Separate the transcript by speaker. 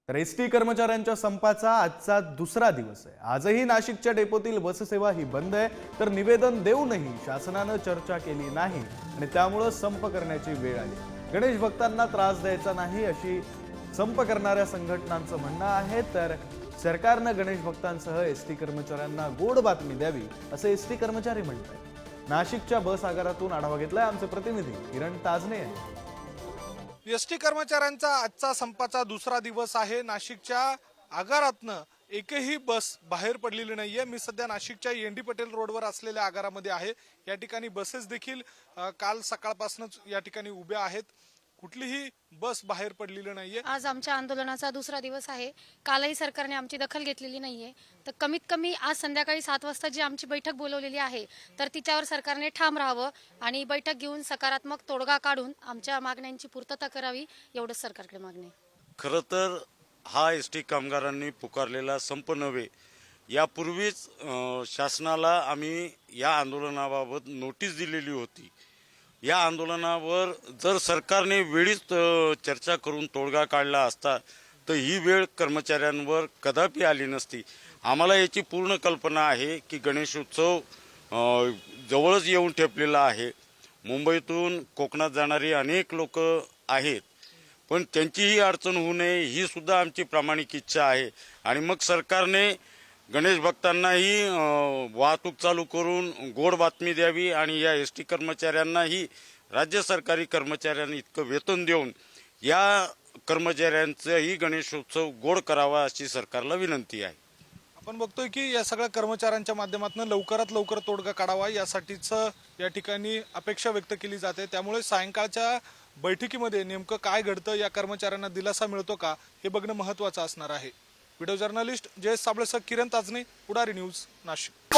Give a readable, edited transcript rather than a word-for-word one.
Speaker 1: तर एसटी कर्मचाऱ्यांच्या संपाचा आजचा दुसरा दिवस आहे। आजही नाशिकच्या डेपोतील बससेवा ही बंद आहे। तर निवेदन देऊनही शासनाने चर्चा केली नाही आणि त्यामुळे संप करण्याची वेळ आली। गणेश भक्तांना त्रास द्यायचा नाही अशी संप करणाऱ्या संघटनांचं म्हणणं आहे। तर सरकारने गणेश भक्तांसह एसटी कर्मचाऱ्यांना गोड बातमी द्यावी असे एसटी कर्मचारी म्हणतात। नाशिकच्या बस आगारातून आढावा घेतलाय आमचे प्रतिनिधी किरण ताजने यांनी।
Speaker 2: एसटी कर्मचाऱ्यांचा आजचा संपाचा दुसरा दिवस आहे। नाशिकच्या आगारातनं एकही बस बाहेर पडलेली नाहीये। मी सध्या नाशिकच्या एनडी पटेल रोडवर असलेल्या आगारामध्ये आहे। या ठिकाणी बसेस देखील काल सकाळपासूनच या ठिकाणी उभ्या आहेत। कुठलीही बस बाहेर पडलेली नाहीये।
Speaker 3: आज आमच्या आंदोलनाचा दुसरा दिवस आहे। कालही सरकारने आमची दखल घेतलेली नाहीये। तर कमीत कमी आज संध्याकाळी 7 वाजता जी आमची बैठक बोलवलेली आहे तर तिच्यावर सरकारने ठाम राहावं आणि बैठक घेऊन सकारात्मक तोडगा काढून आमच्या मागण्यांची पूर्तता करावी एवढंच सरकारकडे मागणी आहे।
Speaker 4: खरं तर हा एसटी कामगारांनी पुकारलेला संप नव्हे। यापूर्वीच शासनाला आम्ही या आंदोलनाबाबत नोटीस दिलेली होती। या आंदोलनावर जर सरकारने वेळीच चर्चा करून तोडगा काढला असता तर ही वेळ कर्मचाऱ्यांवर कदापि आली नसती। आम्हाला याची पूर्ण कल्पना आहे की गणेशोत्सव जवळच येऊन ठेपलेला आहे। मुंबईतून कोकणात जाणारी अनेक लोक आहेत, पण त्यांचीही अडचण होऊ नये ही सुद्धा आमची प्रामाणिक इच्छा आहे। आणि मग सरकारने गणेश भक्तांनाही वाहतूक चालू करून गोड बातमी द्यावी आणि या एसटी कर्मचाऱ्यांनाही राज्य सरकारी कर्मचाऱ्यांना इतकं वेतन देऊन या कर्मचाऱ्यांचाही गणेशोत्सव गोड करावा अशी सरकारला विनंती आहे।
Speaker 2: आपण बघतोय की या सगळ्या कर्मचाऱ्यांच्या माध्यमातून लवकरात लवकर तोडगा काढावा यासाठीच या ठिकाणी अपेक्षा व्यक्त केली जाते। त्यामुळे सायंकाळच्या बैठकीमध्ये नेमकं काय घडतं, या कर्मचाऱ्यांना दिलासा मिळतो का हे बघणं महत्त्वाचं असणार आहे। व्हिडिओ जर्नलिस्ट जयेश साबळेसह किरण ताजने, पुढारी न्यूज, नाशिक।